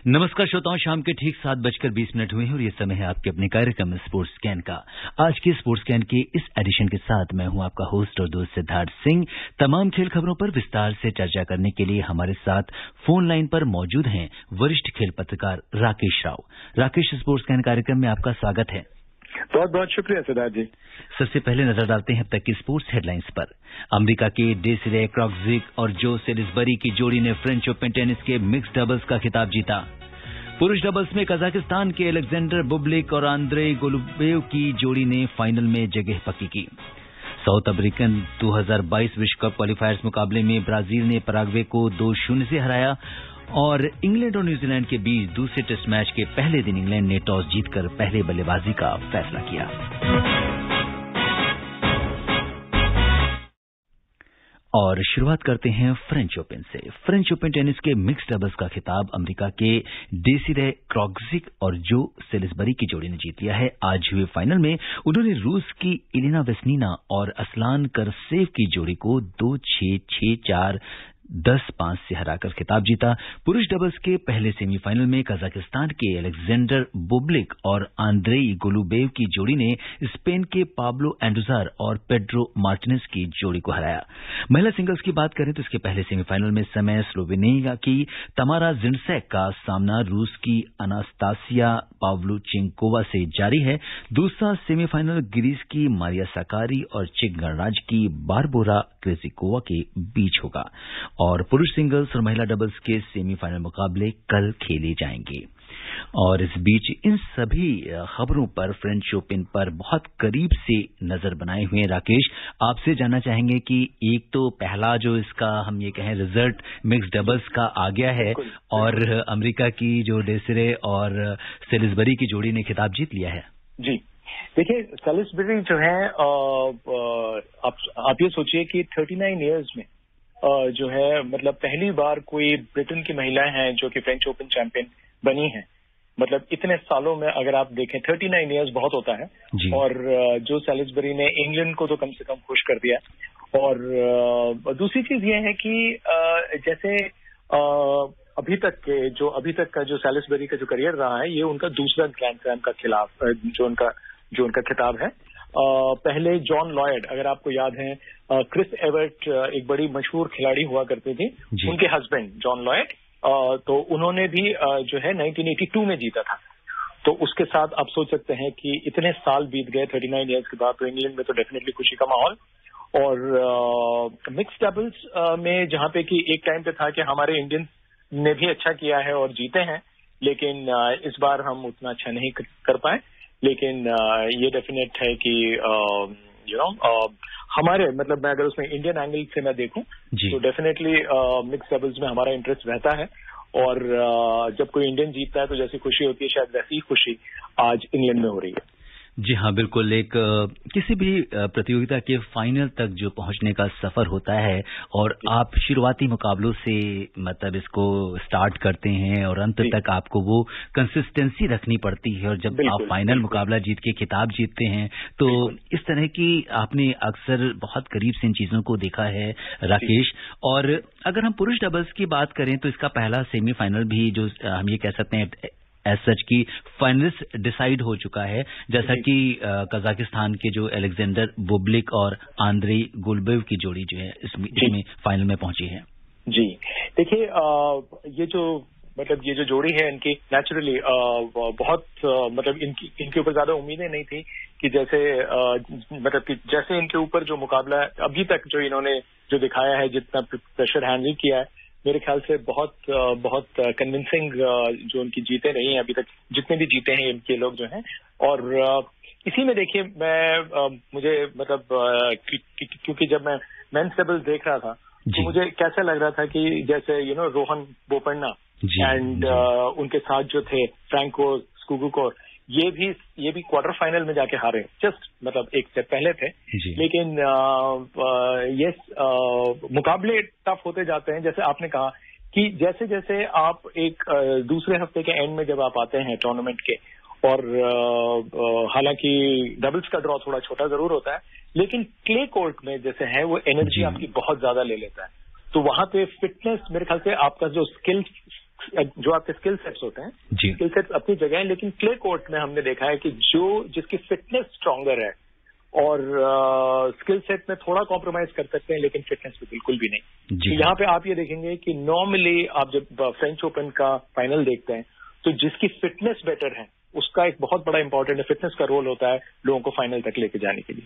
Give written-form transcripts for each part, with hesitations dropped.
नमस्कार श्रोताओं, शाम के ठीक 7:20 हुए हैं और ये समय है आपके अपने कार्यक्रम स्पोर्ट्स स्कैन का। आज के स्पोर्ट्स स्कैन के इस एडिशन के साथ मैं हूं आपका होस्ट और दोस्त सिद्धार्थ सिंह। तमाम खेल खबरों पर विस्तार से चर्चा करने के लिए हमारे साथ फोन लाइन पर मौजूद हैं वरिष्ठ खेल पत्रकार राकेश राव। राकेश, स्पोर्ट्स स्कैन कार्यक्रम में आपका स्वागत है। बहुत बहुत शुक्रिया सिद्धार्थ जी। सबसे पहले नजर डालते हैं अब तक की स्पोर्ट्स हेडलाइंस पर। अमेरिका के डेसिरे क्रॉक्जिक और जो सेलिसबरी की जोड़ी ने फ्रेंच ओपन टेनिस के मिक्स्ड डबल्स का खिताब जीता। पुरुष डबल्स में कजाकिस्तान के अलेक्जेंडर बुबलिक और आंद्रे गोलुबेव की जोड़ी ने फाइनल में जगह पक्की की। साउथ अफ्रीकन 2022 विश्व कप क्वालिफायर्स मुकाबले में ब्राजील ने पराग्वे को 2-0 से हराया और इंग्लैंड और न्यूजीलैंड के बीच दूसरे टेस्ट मैच के पहले दिन इंग्लैंड ने टॉस जीतकर पहले बल्लेबाजी का फैसला किया। और शुरुआत करते हैं फ्रेंच ओपन से। फ्रेंच ओपन टेनिस के मिक्स्ड डबल्स का खिताब अमेरिका के डेसिरे क्रॉक्जिक और जो सेलिसबरी की जोड़ी ने जीत लिया है। आज हुए फाइनल में उन्होंने रूस की इलेना वेस्नीना और असलान करसेव की जोड़ी को 2-6, 6-4, 10-5 से हराकर खिताब जीता। पुरुष डबल्स के पहले सेमीफाइनल में कजाकिस्तान के अलेक्जेंडर बुबलिक और आंद्रेई गोलुबेव की जोड़ी ने स्पेन के पाब्लो एंडुजार और पेड्रो मार्टिनेज की जोड़ी को हराया। महिला सिंगल्स की बात करें तो इसके पहले सेमीफाइनल में समय स्लोवेनिया की तमारा जिंडसेक का सामना रूस की अनास्तासिया पाव्लुचेंकोवा से जारी है। दूसरा सेमीफाइनल ग्रीस की मारिया साकारी और चेक गणराज्य की बारबोरा क्रेजिकोवा के बीच होगा और पुरुष सिंगल्स और महिला डबल्स के सेमीफाइनल मुकाबले कल खेले जाएंगे। और इस बीच इन सभी खबरों पर फ्रेंच ओपन पर बहुत करीब से नजर बनाए हुए राकेश, आपसे जानना चाहेंगे कि एक तो पहला जो इसका हम ये कहें रिजल्ट मिक्स्ड डबल्स का आ गया है और अमेरिका की जो डेसिरे और सेलिसबरी की जोड़ी ने खिताब जीत लिया है। जी देखिए, सेलिसबरी जो है आप ये सोचिए कि 39 इयर्स में जो है मतलब पहली बार कोई ब्रिटेन की महिला है जो कि फ्रेंच ओपन चैंपियन बनी है। मतलब इतने सालों में अगर आप देखें 39 इयर्स बहुत होता है। और जो सेलिसबरी ने इंग्लैंड को तो कम से कम खुश कर दिया। और दूसरी चीज ये है कि जैसे अभी तक का जो सेलिसबरी का जो करियर रहा है, ये उनका दूसरा ग्रैंड स्लैम का खिलाफ जो उनका खिताब है। पहले जॉन लॉयड, अगर आपको याद है, क्रिस एवर्ट एक बड़ी मशहूर खिलाड़ी हुआ करते थे, उनके हस्बैंड जॉन लॉयड, तो उन्होंने भी जो है 1982 में जीता था। तो उसके साथ आप सोच सकते हैं कि इतने साल बीत गए 39 इयर्स के बाद, तो इंग्लैंड में तो डेफिनेटली खुशी का माहौल। और मिक्स्ड डबल्स में जहां पे कि एक टाइम पे था कि हमारे इंडियंस ने भी अच्छा किया है और जीते हैं, लेकिन इस बार हम उतना अच्छा नहीं कर पाए। लेकिन ये डेफिनेट है कि हमारे मतलब मैं अगर उसमें इंडियन एंगल से मैं देखूं तो डेफिनेटली मिक्स डबल्स में हमारा इंटरेस्ट रहता है। और जब कोई इंडियन जीतता है तो जैसी खुशी होती है, शायद वैसी ही खुशी आज इंग्लैंड में हो रही है। जी हाँ, बिल्कुल। एक किसी भी प्रतियोगिता के फाइनल तक जो पहुंचने का सफर होता है और आप शुरुआती मुकाबलों से मतलब इसको स्टार्ट करते हैं और अंत तक आपको वो कंसिस्टेंसी रखनी पड़ती है। और जब आप फाइनल मुकाबला जीत के खिताब जीतते हैं तो इस तरह की आपने अक्सर बहुत करीब से इन चीजों को देखा है राकेश। और अगर हम पुरुष डबल्स की बात करें तो इसका पहला सेमीफाइनल भी जो हम ये कह सकते हैं एज सच की फाइनलिस्ट डिसाइड हो चुका है, जैसा कि कजाकिस्तान के जो अलेक्जेंडर बुबलिक और आंद्रे गोलुबेव की जोड़ी जो है इसमें फाइनल में पहुंची है। जी देखिए, ये जो जोड़ी है इनकी नेचुरली बहुत मतलब इनके ऊपर ज्यादा उम्मीदें नहीं थी कि जैसे इनके ऊपर जो मुकाबला अभी तक जो इन्होंने जो दिखाया है, जितना प्रेशर हैंडल किया है, मेरे ख्याल से बहुत कन्विंसिंग जो उनकी जीते रही हैं अभी तक, जितने भी जीते हैं इनके लोग जो हैं। और इसी में देखिए मुझे मतलब क्योंकि जब मैं मेंस डबल्स देख रहा था तो मुझे कैसा लग रहा था कि जैसे रोहन बोपन्ना एंड उनके साथ जो थे फ्रैंको स्कूगुकोर, ये भी क्वार्टर फाइनल में जाके हारे, जस्ट मतलब एक स्टेप पहले थे। लेकिन मुकाबले टफ होते जाते हैं। जैसे आपने कहा कि जैसे जैसे आप एक दूसरे हफ्ते के एंड में जब आप आते हैं टूर्नामेंट के, और हालांकि डबल्स का ड्रॉ थोड़ा छोटा जरूर होता है, लेकिन क्ले कोर्ट में जैसे है वो एनर्जी आपकी बहुत ज्यादा ले लेता है। तो वहां पे फिटनेस, मेरे ख्याल से आपका जो स्किल जो आपके स्किल सेट्स होते हैं, स्किल सेट्स अपनी जगह है, लेकिन क्ले कोर्ट में हमने देखा है कि जिसकी फिटनेस स्ट्रांगर है और स्किल सेट में थोड़ा कॉम्प्रोमाइज कर सकते हैं, लेकिन फिटनेस पे बिल्कुल भी नहीं। तो यहाँ पे आप ये देखेंगे कि नॉर्मली आप जब फ्रेंच ओपन का फाइनल देखते हैं तो जिसकी फिटनेस बेटर है उसका एक बहुत बड़ा इंपॉर्टेंट फिटनेस का रोल होता है लोगों को फाइनल तक लेके जाने के लिए।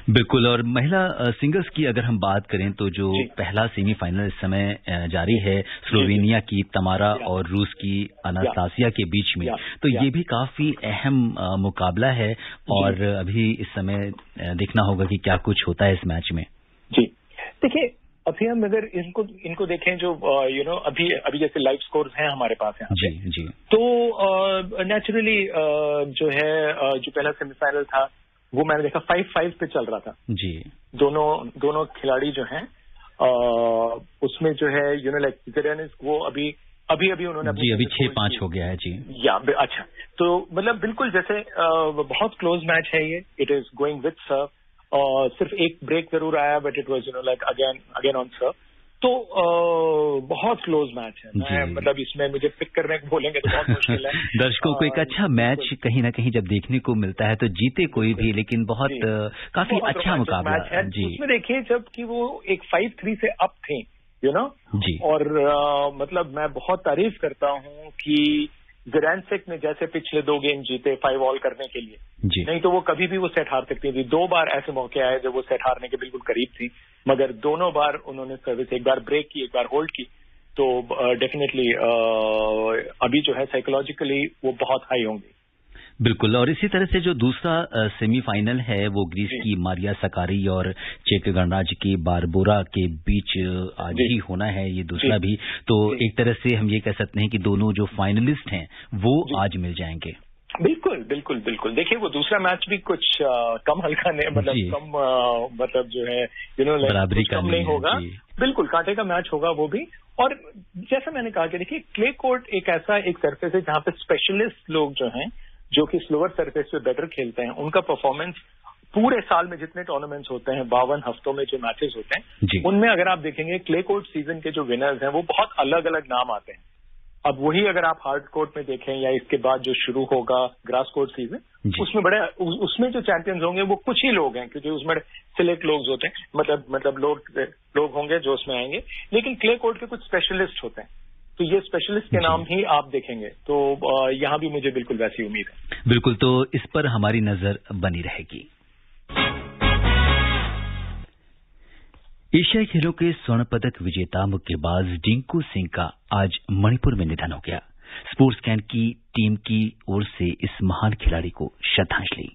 बिल्कुल। और महिला सिंगल्स की अगर हम बात करें तो जो पहला सेमीफाइनल इस समय जारी है स्लोवेनिया की तमारा और रूस की अनास्तासिया के बीच में, तो ये भी काफी अहम मुकाबला है और अभी इस समय देखना होगा कि क्या कुछ होता है इस मैच में। जी देखिए, अभी हम अगर इनको देखें जो अभी जैसे लाइव स्कोर्स हैं हमारे पास यहाँ जी, तो नेचुरली जो है जो पहला सेमीफाइनल था वो मैंने देखा 5-5 पे चल रहा था जी। दोनों खिलाड़ी जो हैं उसमें जो है लाइक ज़िडान वो अभी उन्होंने जी अभी 6-5 हो गया है जी। या अच्छा, तो मतलब बिल्कुल जैसे बहुत क्लोज मैच है ये। It is going with serve, सिर्फ एक ब्रेक जरूर आया but it was like again on serve. तो बहुत क्लोज मैच है। मतलब इसमें मुझे पिक करने को बोलेंगे तो बहुत मुश्किल है। दर्शकों को एक अच्छा मैच कहीं ना कहीं जब देखने को मिलता है तो जीते कोई भी, लेकिन काफी अच्छा मुकाबला है जी। उसमें देखिए जबकि वो एक 5-3 से अप थे जी। और मतलब मैं बहुत तारीफ करता हूँ कि ज़िडानसेक ने जैसे पिछले 2 गेम जीते 5 ऑल करने के लिए, नहीं तो वो कभी भी वो सेट हार सकती थी। 2 बार ऐसे मौके आए जब वो सेट हारने के बिल्कुल करीब थी, मगर दोनों बार उन्होंने सर्विस, एक बार ब्रेक की, एक बार होल्ड की। तो डेफिनेटली अभी जो है साइकोलॉजिकली वो बहुत हाई होंगे। बिल्कुल। और इसी तरह से जो दूसरा सेमीफाइनल है वो ग्रीस की मारिया सकारी और चेक गणराज्य की बारबोरा के बीच आज ही होना है ये दूसरा भी। तो एक तरह से हम ये कह सकते हैं कि दोनों जो फाइनलिस्ट हैं वो आज मिल जाएंगे। बिल्कुल बिल्कुल बिल्कुल। देखिए वो दूसरा मैच भी कुछ कम हल्का नहीं, मतलब कम मतलब जो है बराबरी का नहीं होगा। बिल्कुल कांटे का मैच होगा वो भी। और जैसा मैंने कहा कि देखिए क्ले कोर्ट एक ऐसा एक सरफेस है जहाँ पे स्पेशलिस्ट लोग जो हैं जो कि स्लोअर सरफेस पे बेटर खेलते हैं, उनका परफॉर्मेंस पूरे साल में जितने टूर्नामेंट्स होते हैं 52 हफ्तों में जो मैचेस होते हैं उनमें अगर आप देखेंगे क्ले कोर्ट सीजन के जो विनर्स हैं वो बहुत अलग अलग नाम आते हैं। अब वही अगर आप हार्ड कोर्ट में देखें या इसके बाद जो शुरू होगा ग्रास कोर्ट सीजन, उसमें जो चैंपियंस होंगे वो कुछ ही लोग हैं, क्योंकि उसमें सिलेक्ट लोग होते हैं, मतलब लोग होंगे जो उसमें आएंगे। लेकिन क्ले कोर्ट के कुछ स्पेशलिस्ट होते हैं, तो ये स्पेशलिस्ट के नाम ही आप देखेंगे। तो यहाँ भी मुझे बिल्कुल वैसी उम्मीद है। बिल्कुल, तो इस पर हमारी नजर बनी रहेगी। एशियाई खेलों के स्वर्ण पदक विजेता मुक्केबाज डिंकू सिंह का आज मणिपुर में निधन हो गया। स्पोर्ट्स कैन की टीम की ओर से इस महान खिलाड़ी को श्रद्धांजलि।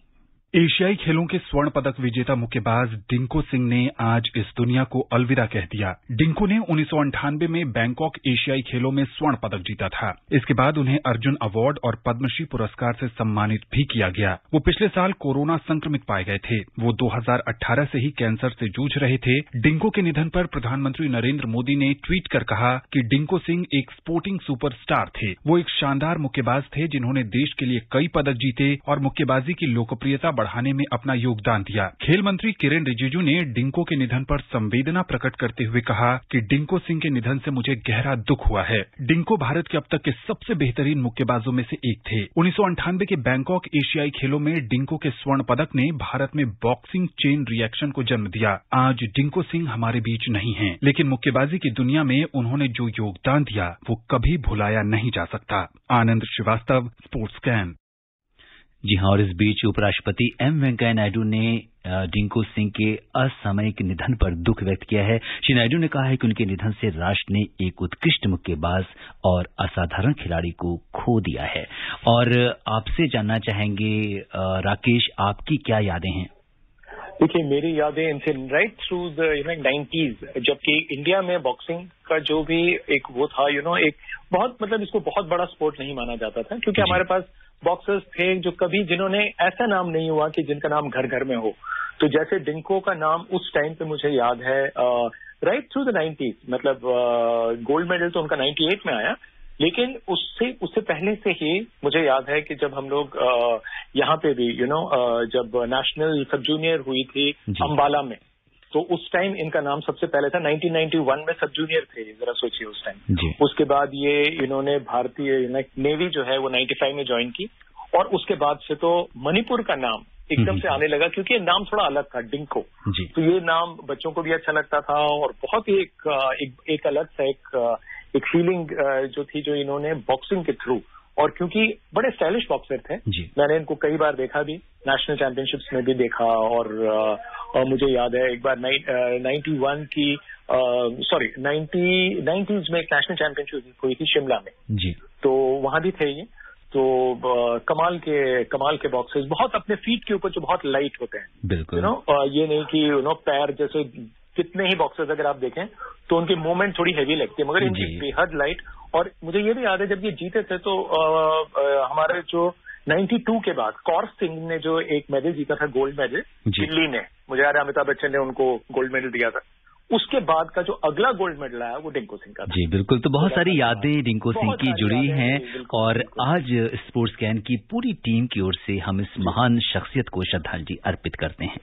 एशियाई खेलों के स्वर्ण पदक विजेता मुक्केबाज डिंको सिंह ने आज इस दुनिया को अलविदा कह दिया। डिंको ने 1998 में बैंकॉक एशियाई खेलों में स्वर्ण पदक जीता था। इसके बाद उन्हें अर्जुन अवार्ड और पद्मश्री पुरस्कार से सम्मानित भी किया गया। वो पिछले साल कोरोना संक्रमित पाए गए थे। वो 2018 से ही कैंसर से जूझ रहे थे। डिंको के निधन पर प्रधानमंत्री नरेंद्र मोदी ने ट्वीट कर कहा कि डिंको सिंह एक स्पोर्टिंग सुपरस्टार थे। वो एक शानदार मुक्केबाज थे जिन्होंने देश के लिए कई पदक जीते और मुक्केबाजी की लोकप्रियता बढ़ाने में अपना योगदान दिया। खेल मंत्री किरेन रिजिजू ने डिंको के निधन पर संवेदना प्रकट करते हुए कहा कि डिंको सिंह के निधन से मुझे गहरा दुख हुआ है। डिंको भारत के अब तक के सबसे बेहतरीन मुक्केबाजों में से एक थे। 1998 के बैंकॉक एशियाई खेलों में डिंको के स्वर्ण पदक ने भारत में बॉक्सिंग चेन रिएक्शन को जन्म दिया। आज डिंको सिंह हमारे बीच नहीं हैं, लेकिन मुक्केबाजी की दुनिया में उन्होंने जो योगदान दिया वो कभी भुलाया नहीं जा सकता। आनंद श्रीवास्तव, स्पोर्ट्स कैन। जी हाँ, और इस बीच उपराष्ट्रपति एम वेंकैया नायडू ने डिंको सिंह के असामयिक निधन पर दुख व्यक्त किया है। श्री नायडू ने कहा है कि उनके निधन से राष्ट्र ने एक उत्कृष्ट मुक्केबाज और असाधारण खिलाड़ी को खो दिया है। और आपसे जानना चाहेंगे राकेश, आपकी क्या यादें हैं? देखिए मेरी यादें इनसे राइट थ्रू द 90s, जबकि इंडिया में बॉक्सिंग का जो भी एक वो था एक बहुत मतलब इसको बहुत बड़ा स्पोर्ट नहीं माना जाता था, क्योंकि हमारे पास बॉक्सर्स थे जो कभी जिन्होंने ऐसा नाम नहीं हुआ कि जिनका नाम घर घर में हो। तो जैसे डिंको का नाम उस टाइम पे मुझे याद है राइट थ्रू द 90s, मतलब गोल्ड मेडल तो उनका 98 में आया, लेकिन उससे पहले से ही मुझे याद है कि जब हम लोग यहाँ पे भी जब नेशनल सब जूनियर हुई थी अंबाला में, तो उस टाइम इनका नाम सबसे पहले था, 1991 में सब जूनियर थे, जरा सोचिए उस टाइम। उसके बाद ये इन्होंने भारतीय नेवी जो है वो 95 में ज्वाइन की, और उसके बाद से तो मणिपुर का नाम एकदम से आने लगा, क्योंकि ये नाम थोड़ा अलग था, डिंको। तो ये नाम बच्चों को भी अच्छा लगता था, और बहुत ही एक अलग सा एक फीलिंग जो थी, जो इन्होंने बॉक्सिंग के थ्रू, और क्योंकि बड़े स्टाइलिश बॉक्सर थे, मैंने इनको कई बार देखा भी, नेशनल चैंपियनशिप्स में भी देखा, और मुझे याद है एक बार 91 की 90s में एक नेशनल चैंपियनशिप हुई थी शिमला में, तो वहां भी थे ये। तो कमाल के बॉक्सर्स, बहुत अपने फीट के ऊपर जो बहुत लाइट होते हैं, बिल्कुल, ये नहीं कि पैर जैसे कितने ही बॉक्सर्स अगर आप देखें तो उनकी मूवमेंट थोड़ी हैवी लगती है, मगर इनकी बेहद लाइट। और मुझे ये भी याद है जब ये जीते थे तो हमारे जो 92 के बाद कौर सिंह ने जो एक मेडल जीता था, गोल्ड मेडल दिल्ली ने, मुझे याद है अमिताभ बच्चन ने उनको गोल्ड मेडल दिया था, उसके बाद का जो अगला गोल्ड मेडल आया वो डिंको सिंह का था। जी बिल्कुल, तो बहुत सारी यादें डिंको सिंह की जुड़ी हैं, और आज स्पोर्ट्स कैन की पूरी टीम की ओर से हम इस महान शख्सियत को श्रद्धांजलि अर्पित करते हैं।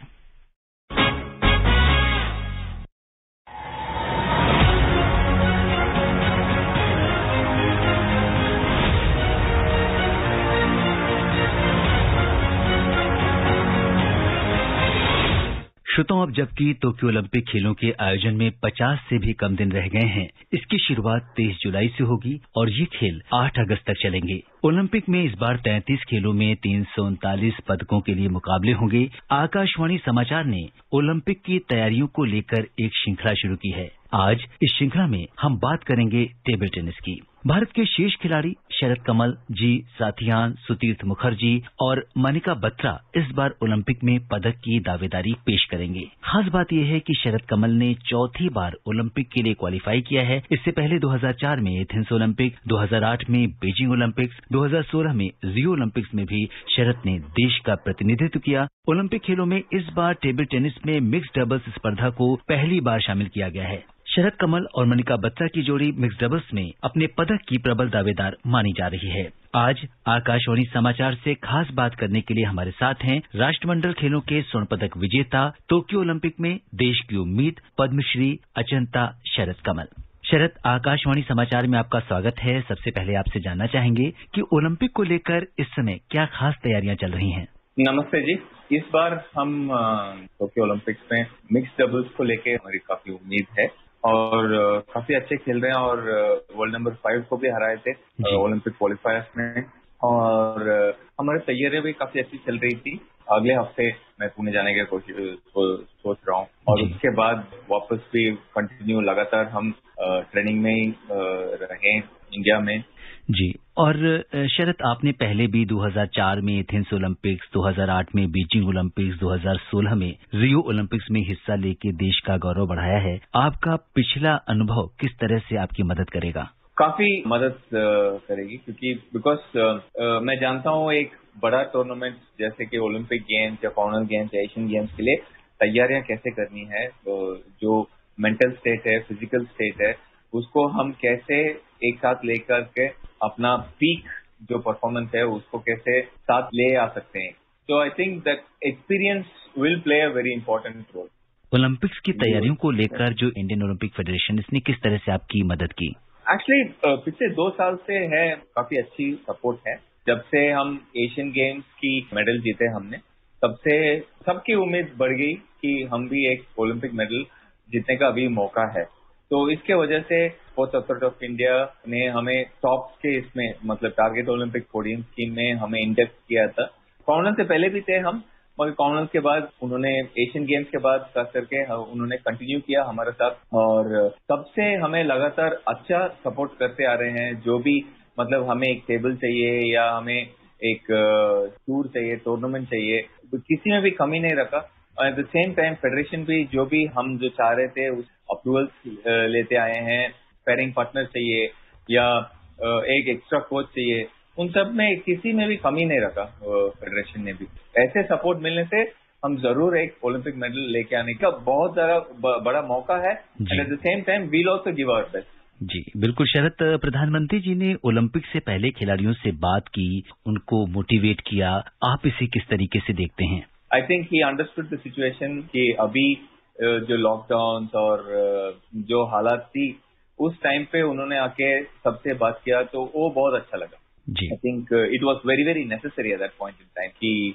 श्रोताओं, अब जबकि टोक्यो ओलंपिक खेलों के आयोजन में 50 से भी कम दिन रह गए हैं, इसकी शुरुआत 23 जुलाई से होगी और ये खेल 8 अगस्त तक चलेंगे। ओलंपिक में इस बार 33 खेलों में 339 पदकों के लिए मुकाबले होंगे। आकाशवाणी समाचार ने ओलंपिक की तैयारियों को लेकर एक श्रृंखला शुरू की है। आज इस श्रृंखला में हम बात करेंगे टेबल टेनिस की। भारत के शीर्ष खिलाड़ी शरत कमल, जी साथियान, सुतीर्थ मुखर्जी और मनिका बत्रा इस बार ओलंपिक में पदक की दावेदारी पेश करेंगे। खास बात यह है कि शरत कमल ने चौथी बार ओलंपिक के लिए क्वालिफाई किया है। इससे पहले 2004 में एथेंस ओलंपिक, 2008 में बीजिंग ओलंपिक्स, 2016 में रियो ओलंपिक्स में भी शरत ने देश का प्रतिनिधित्व किया। ओलंपिक खेलों में इस बार टेबल टेनिस में मिक्स्ड डबल्स स्पर्धा को पहली बार शामिल किया गया है। शरत कमल और मनिका बत्रा की जोड़ी मिक्स्ड डबल्स में अपने पदक की प्रबल दावेदार मानी जा रही है। आज आकाशवाणी समाचार से खास बात करने के लिए हमारे साथ हैं राष्ट्रमंडल खेलों के स्वर्ण पदक विजेता, टोक्यो ओलंपिक में देश की उम्मीद, पद्मश्री अचंता शरत कमल। शरत, आकाशवाणी समाचार में आपका स्वागत है। सबसे पहले आपसे जानना चाहेंगे कि ओलंपिक को लेकर इस समय क्या खास तैयारियां चल रही हैं? नमस्ते जी। इस बार हम टोक्यो ओलंपिक्स में मिक्स्ड डबल्स को लेकर हमारी काफी उम्मीद है और काफी अच्छे खेल रहे हैं और वर्ल्ड नंबर 5 को भी हराए थे ओलंपिक क्वालिफायर्स में, और हमारी तैयारियां भी काफी अच्छी चल रही थी। अगले हफ्ते मैं पुणे जाने की सोच रहा हूँ और उसके बाद वापस भी कंटिन्यू लगातार हम ट्रेनिंग में ही रहें इंडिया में। जी, और शरत, आपने पहले भी 2004 में एथेंस ओलंपिक्स, 2008 में बीजिंग ओलंपिक्स, 2016 में रियो ओलंपिक्स में हिस्सा लेके देश का गौरव बढ़ाया है। आपका पिछला अनुभव किस तरह से आपकी मदद करेगा? काफी मदद करेगी, क्योंकि बिकॉज मैं जानता हूँ एक बड़ा टूर्नामेंट जैसे कि ओलंपिक गेम्स या कॉमनवेल्थ गेम्स या एशियन गेम्स के लिए तैयारियां कैसे करनी है, जो मेंटल स्टेट है, फिजिकल स्टेट है, उसको हम कैसे एक साथ लेकर के अपना पीक जो परफॉर्मेंस है उसको कैसे साथ ले आ सकते हैं। तो I think that experience will play a very important role. Olympics की तैयारियों को लेकर जो इंडियन ओलंपिक फेडरेशन, इसने किस तरह से आपकी मदद की? एक्चुअली पिछले 2 साल से है, काफी अच्छी सपोर्ट है। जब से हम एशियन गेम्स की मेडल जीते हमने, तब से सबकी उम्मीद बढ़ गई कि हम भी एक ओलंपिक मेडल जीतने का अभी मौका है। तो इसके वजह से स्पोर्ट्स अथॉरिटी ऑफ इंडिया ने हमें टॉप के इसमें, मतलब टारगेट ओलंपिक पोडियम स्कीम में हमें इंडेक्स किया था। कॉमनवेल्थ से पहले भी थे हम, मगर कॉमनवेल्थ के बाद उन्होंने एशियन गेम्स के बाद खास करके उन्होंने कंटिन्यू किया हमारे साथ, और तब से हमें लगातार अच्छा सपोर्ट करते आ रहे हैं। जो भी मतलब हमें एक टेबल चाहिए या हमें एक टूर चाहिए, टूर्नामेंट चाहिए, तो किसी में भी कमी नहीं रखा। Eight the same time federation भी जो भी हम जो चाह रहे थे उस अप्रूवल्स लेते आए हैं। स्पैरिंग पार्टनर चाहिए या एक एक्स्ट्रा कोच चाहिए, उन सब में किसी में भी कमी नहीं रखा फेडरेशन ने भी। ऐसे सपोर्ट मिलने से हम जरूर एक ओलंपिक मेडल लेके आने का बहुत बड़ा मौका है। And at the same time we'll also give our best. जी बिल्कुल शरत, प्रधानमंत्री जी ने ओलंपिक से पहले खिलाड़ियों से बात की, उनको मोटिवेट किया, आप इसे किस तरीके से देखते हैं? I think he understood the situation कि अभी जो लॉकडाउन और जो हालात थी उस टाइम पे उन्होंने आके सबसे बात किया, तो वो बहुत अच्छा लगा। I think it was very very necessary at that point in time कि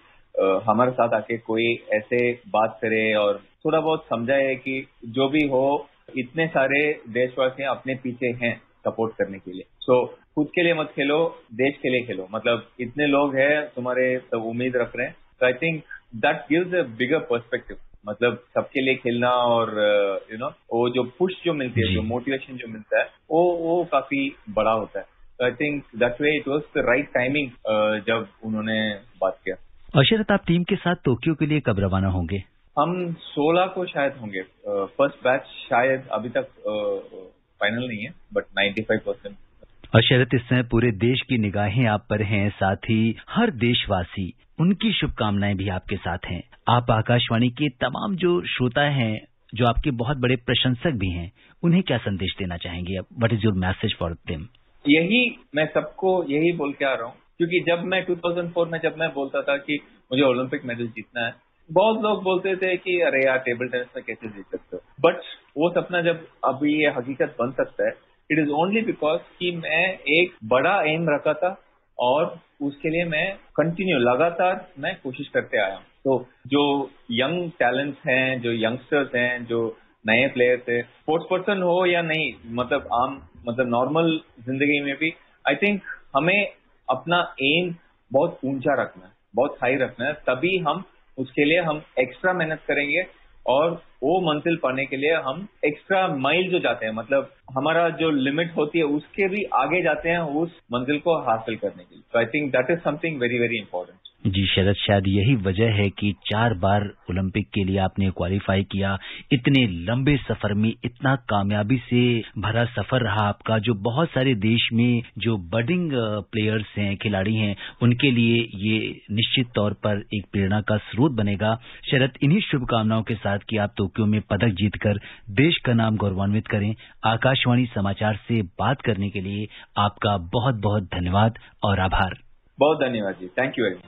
हमारे साथ आके कोई ऐसे बात करे और थोड़ा बहुत समझाए कि जो भी हो इतने सारे देशवासी अपने पीछे हैं सपोर्ट करने के लिए। सो खुद के लिए मत खेलो, देश के लिए खेलो, मतलब इतने लोग हैं तुम्हारे, सब उम्मीद रख रहे हैं। तो I think that gives a bigger perspective, मतलब सबके लिए खेलना और यू नो वो जो पुश जो मिलती है, जो मोटिवेशन जो मिलता है वो काफी बड़ा होता है। तो I think that way it was the right timing जब उन्होंने बात किया। और शरद, आप टीम के साथ टोक्यो के लिए कब रवाना होंगे? हम 16 को शायद होंगे। फर्स्ट बैच शायद अभी तक फाइनल नहीं है, बट 95%। और शरद, इस समय पूरे देश की निगाहें आप पर हैं, साथ ही हर देशवासी, उनकी शुभकामनाएं भी आपके साथ हैं। आप आकाशवाणी के तमाम जो श्रोता हैं, जो आपके बहुत बड़े प्रशंसक भी हैं, उन्हें क्या संदेश देना चाहेंगे? What is your message for them? यही मैं सबको यही बोल के आ रहा हूँ, क्योंकि जब मैं 2004 में जब मैं बोलता था कि मुझे ओलंपिक मेडल जीतना है, बहुत लोग बोलते थे कि अरे यार टेबल टेनिस में कैसे जीत सकते हो। बट वो सपना जब अभी ये हकीकत बन सकता है, इट इज ओनली बिकॉज कि मैं एक बड़ा एम रखा था और उसके लिए मैं कंटिन्यू लगातार मैं कोशिश करते आया हूँ। तो जो यंग टैलेंट्स हैं, जो यंगस्टर्स हैं, जो नए प्लेयर्स है, स्पोर्ट्स पर्सन हो या नहीं, मतलब आम मतलब नॉर्मल जिंदगी में भी, आई थिंक हमें अपना एम बहुत ऊंचा रखना है, बहुत हाई रखना है, तभी हम उसके लिए हम एक्स्ट्रा मेहनत करेंगे और वो मंजिल पाने के लिए हम एक्स्ट्रा माइल जो जाते हैं, मतलब हमारा जो लिमिट होती है उसके भी आगे जाते हैं उस मंजिल को हासिल करने के लिए। तो I think that is something very very important. जी शरद, शायद यही वजह है कि 4 बार ओलंपिक के लिए आपने क्वालिफाई किया। इतने लंबे सफर में इतना कामयाबी से भरा सफर रहा आपका, जो बहुत सारे देश में जो बडिंग प्लेयर्स हैं, खिलाड़ी हैं, उनके लिए ये निश्चित तौर पर एक प्रेरणा का स्रोत बनेगा। शरद, इन्हीं शुभकामनाओं के साथ कि आप टोक्यो में पदक जीतकर देश का नाम गौरवान्वित करें। आकाशवाणी समाचार से बात करने के लिए आपका बहुत बहुत धन्यवाद और आभार। बहुत धन्यवाद जी, थैंक यू वेरी मच।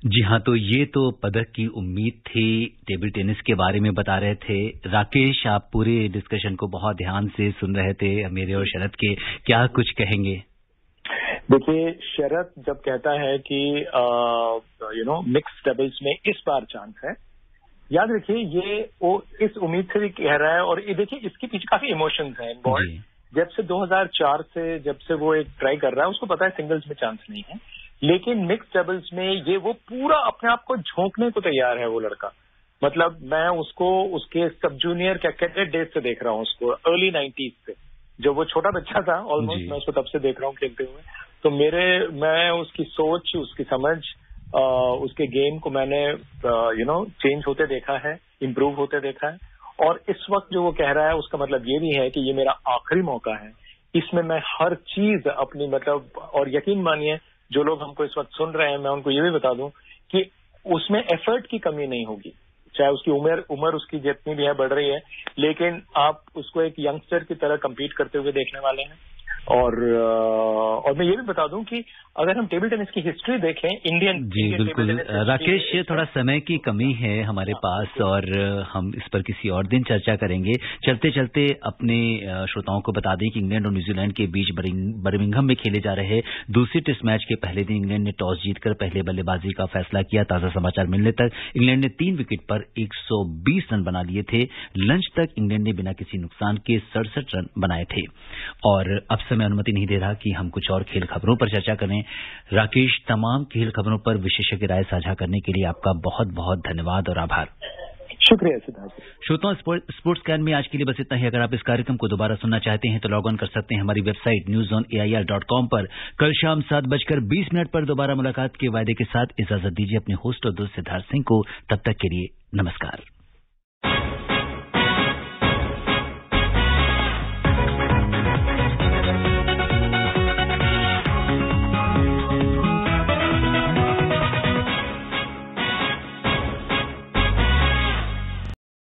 जी हाँ, तो ये तो पदक की उम्मीद थी। टेबल टेनिस के बारे में बता रहे थे राकेश, आप पूरे डिस्कशन को बहुत ध्यान से सुन रहे थे मेरे और शरद के, क्या कुछ कहेंगे? देखिए, शरद जब कहता है कि मिक्स डबल्स में इस बार चांस है, याद रखिए ये वो इस उम्मीद से भी कह रहा है। और ये देखिए, इसके पीछे काफी इमोशंस हैं इन्वॉल्व। जब से 2004 से जब से वो एक ट्राई कर रहा है, उसको पता है सिंगल्स में चांस नहीं है, लेकिन मिक्स डबल्स में ये वो पूरा अपने आप को झोंकने को तैयार है वो लड़का। मतलब मैं उसको उसके सब जूनियर कैडेट डेज से देख रहा हूँ, उसको अर्ली 90s से, जब वो छोटा बच्चा था ऑलमोस्ट, मैं उसको तब से देख रहा हूँ खेलते हुए। तो मैं उसकी सोच, उसकी समझ, उसके गेम को मैंने चेंज होते देखा है, इम्प्रूव होते देखा है। और इस वक्त जो वो कह रहा है, उसका मतलब ये भी है कि ये मेरा आखिरी मौका है, इसमें मैं हर चीज अपनी मतलब, और यकीन मानिए जो लोग हमको इस वक्त सुन रहे हैं, मैं उनको ये भी बता दूं कि उसमें एफर्ट की कमी नहीं होगी, चाहे उसकी उम्र उसकी जितनी भी है बढ़ रही है, लेकिन आप उसको एक यंगस्टर की तरह कम्पीट करते हुए देखने वाले हैं। और मैं ये भी बता दूं कि अगर हम टेबल टेनिस की हिस्ट्री देखें, इंडियन बिल्कुल राकेश, ये थोड़ा समय की कमी है हमारे पास और हम इस पर किसी और दिन चर्चा करेंगे। चलते चलते अपने श्रोताओं को बता दें कि इंग्लैंड और न्यूजीलैंड के बीच बर्मिंघम में खेले जा रहे दूसरे टेस्ट मैच के पहले दिन इंग्लैंड ने टॉस जीतकर पहले बल्लेबाजी का फैसला किया। ताजा समाचार मिलने तक इंग्लैंड ने 3 विकेट पर 120 रन बना लिए थे। लंच तक इंग्लैंड ने बिना किसी नुकसान के 67 रन बनाए थे। और अब समय अनुमति नहीं दे रहा कि हम कुछ और खेल खबरों पर चर्चा करें। राकेश, तमाम खेल खबरों पर विशेषज्ञ राय साझा करने के लिए आपका बहुत बहुत धन्यवाद और आभार। शुक्रिया सिद्धार्थ। श्रोताओं, स्पोर्ट्स कैन में आज के लिए बस इतना ही। अगर आप इस कार्यक्रम को दोबारा सुनना चाहते हैं तो लॉग ऑन कर सकते हैं हमारी वेबसाइट newzonair.com पर। कल शाम 7:20 पर दोबारा मुलाकात के वायदे के साथ इजाजत दीजिए अपने होस्ट और दोस्त सिद्धार्थ सिंह को। तब तक के लिए नमस्कार।